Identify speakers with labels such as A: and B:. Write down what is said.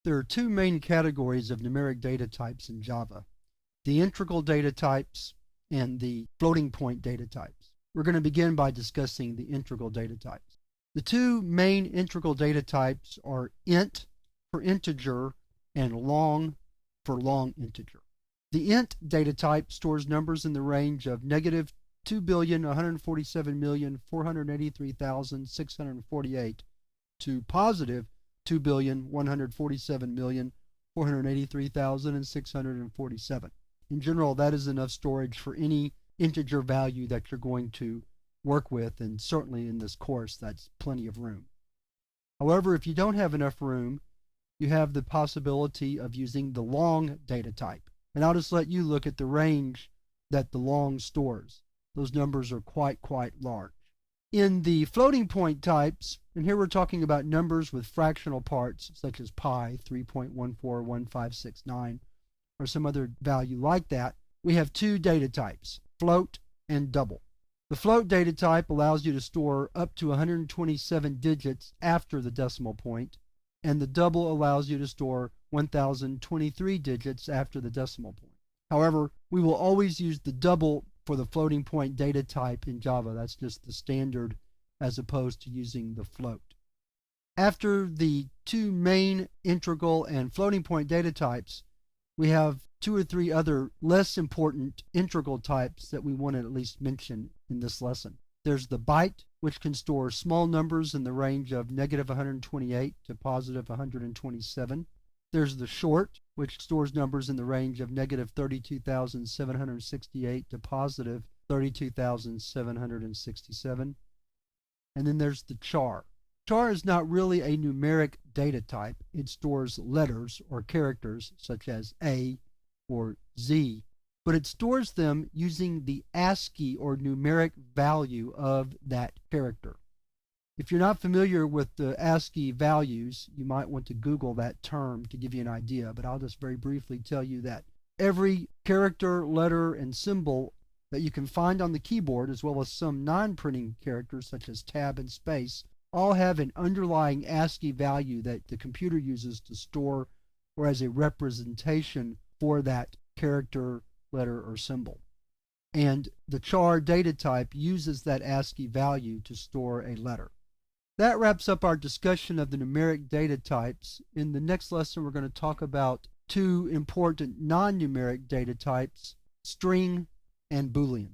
A: There are two main categories of numeric data types in Java: the integral data types and the floating point data types. We're going to begin by discussing the integral data types. The two main integral data types are int for integer and long for long integer. The int data type stores numbers in the range of negative 2,147,483,648 to positive 2,147,483,647. In general, that is enough storage for any integer value that you're going to work with, and certainly in this course, that's plenty of room. However, if you don't have enough room, you have the possibility of using the long data type. And I'll just let you look at the range that the long stores. Those numbers are quite large. In the floating point types, and here we're talking about numbers with fractional parts, such as pi, 3.141569, or some other value like that, we have two data types, float and double. The float data type allows you to store up to 127 digits after the decimal point, and the double allows you to store 1023 digits after the decimal point. However, we will always use the double for the floating point data type in Java. That's just the standard as opposed to using the float. After the two main integral and floating point data types, we have two or three other less important integral types that we want to at least mention in this lesson. There's the byte, which can store small numbers in the range of negative 128 to positive 127. There's the short, which stores numbers in the range of negative 32,768 to positive 32,767. And then there's the char. Char is not really a numeric data type. It stores letters or characters such as A or Z, but it stores them using the ASCII or numeric value of that character. If you're not familiar with the ASCII values, you might want to Google that term to give you an idea, but I'll just very briefly tell you that every character, letter, and symbol that you can find on the keyboard, as well as some non-printing characters such as tab and space, all have an underlying ASCII value that the computer uses to store or as a representation for that character, letter, or symbol. And the char data type uses that ASCII value to store a letter. That wraps up our discussion of the numeric data types. In the next lesson, we're going to talk about two important non-numeric data types, string and Boolean.